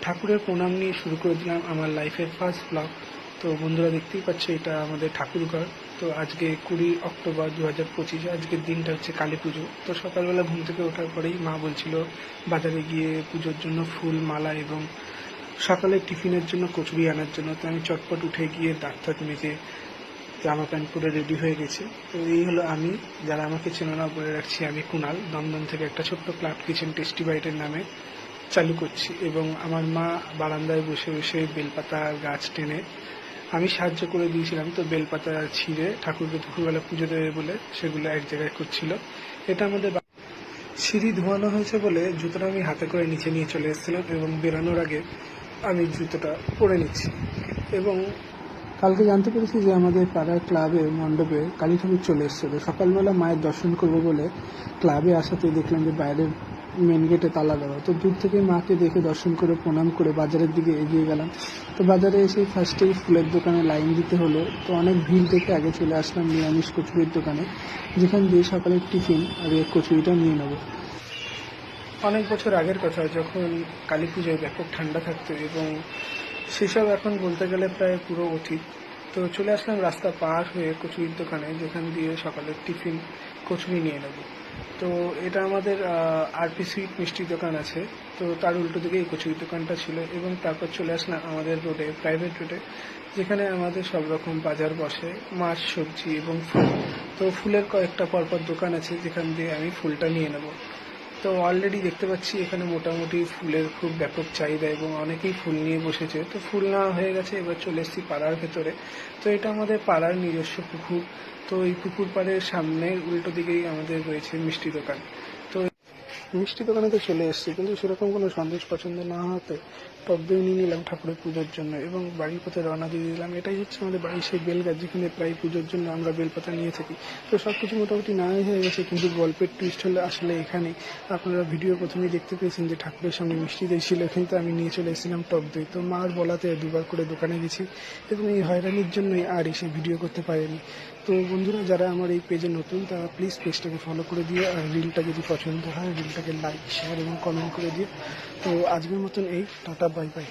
ঠাকুরের প্রণাম নিয়ে শুরু করে দিলাম আমার লাইফের ফার্স্ট ব্লগ। তো বন্ধুরা দেখতেই পাচ্ছে এটা আমাদের ঠাকুরঘর। তো আজকে 20 অক্টোবর 2025, আজকের দিনটা হচ্ছে কালী পুজো। তো সকালবেলা ঘুম থেকে ওঠার পরেই মা বলছিল বাজারে গিয়ে পুজোর জন্য ফুল, মালা এবং সকালে টিফিনের জন্য কচুরি আনার জন্য। তো আমি চটপট উঠে গিয়ে দাঁত টাত মেজে জামা প্যান্ট পরে রেডি হয়ে গেছি। তো এই হলো আমি। যারা আমাকে চেনো না বলে রাখছি, আমি কুনাল দমদম থেকে একটা ছোট্ট ক্লাব কিচেন টেস্টি বাইটের নামে চালু করছি। এবং আমার মা বারান্দায় বসে বসে বেলপাতা গাছ টেনে আমি সাহায্য করে দিয়েছিলাম। তো বেলপাতা ছিঁড়ে ঠাকুরকে দুপুরবেলা পুজো দেবে বলে সেগুলো এক জায়গায় করছিল। এটা আমাদের সিঁড়ি ধোয়ানো হয়েছে বলে জুতোটা আমি হাতে করে নিচে নিয়ে চলে এসেছিলাম এবং বেরানোর আগে আমি জুতোটা পরে নিচ্ছি। এবং কালকে জানতে পেরেছি যে আমাদের পাড়ার ক্লাবে মণ্ডপে কালী ঠাকুর চলে এসেছিল। সকালবেলা মায়ের দর্শন করবো বলে ক্লাবে আসাতে দেখলাম যে বাইরের মেন গেটে তালা দেওয়া। তো দূর থেকে মাকে দেখে দর্শন করে প্রণাম করে বাজারের দিকে এগিয়ে গেলাম। তো বাজারে এসে ফার্স্টেই ফুলের দোকানে লাইন দিতে হলো। তো অনেক ভিড় দেখে আগে চলে আসলাম নিরামিষ কচুরির দোকানে, যেখান দিয়ে সকালের টিফিন আর এই কচুরিটা নিয়ে নেবো। অনেক বছর আগের কথা, যখন কালী পুজোয় ব্যাপক ঠান্ডা থাকতো এবং সেসব এখন বলতে গেলে প্রায় পুরো অতীত। তো চলে আসলাম রাস্তা পার হয়ে কচুরির দোকানে, যেখান দিয়ে সকালের টিফিন কচুরি নিয়ে নেব। তো এটা আমাদের আরপি সুইট মিষ্টি দোকান আছে, তো তার উল্টো দিকে এই কচুরির দোকানটা ছিল। এবং তারপর চলে আসলাম আমাদের রোডে, প্রাইভেট রোডে, যেখানে আমাদের সব রকম বাজার বসে, মাছ, সবজি এবং ফুল। তো ফুলের কয়েকটা পরপর দোকান আছে, যেখান দিয়ে আমি ফুলটা নিয়ে নেব। তো অলরেডি দেখতে পাচ্ছি এখানে মোটামুটি ফুলের খুব ব্যাপক চাহিদা এবং অনেকেই ফুল নিয়ে বসেছে। তো ফুল নেওয়া হয়ে গেছে, এবার চলে এসেছি পাড়ার ভেতরে। তো এটা আমাদের পাড়ার নিজস্ব পুকুর। তো এই পুকুর পাড়ের সামনে উল্টো দিকেই আমাদের রয়েছে মিষ্টি দোকান। তো মিষ্টি দোকানে তো চলে এসেছি, কিন্তু সেরকম কোনো সন্দেশ পছন্দ না হতে টক দই নিয়ে নিলাম ঠাকুরের পুজোর জন্য এবং বাড়ির পথে রওনা দিয়ে দিলাম। এটাই হচ্ছে আমাদের বাড়ির সেই বেলগাছ, যেখানে প্রায় পুজোর জন্য আমরা বেলপাতা নিয়ে থাকি। তো সব কিছু মোটামুটি নেওয়াই হয়ে গেছে, কিন্তু গল্পের টুইস্ট হলে আসলে এখানে আপনারা ভিডিও প্রথমেই দেখতে পেয়েছেন যে ঠাকুরের সঙ্গে মিষ্টি দই ছিল, কিন্তু আমি নিয়ে চলে এসেছিলাম টক দই। তো মার বলাতে দুবার করে দোকানে গেছি এবং এই হয়রানির জন্যই আর এসে ভিডিও করতে পারিনি। তো বন্ধুরা, যারা আমার এই পেজে নতুন তারা প্লিজ পেজটাকে ফলো করে দিয়ে, আর রিলটা যদি পছন্দ হয় রিলটাকে লাইক, শেয়ার এবং কমেন্ট করে দিয়ে। তো আজকের মতন এই টাটা, বাই বাই।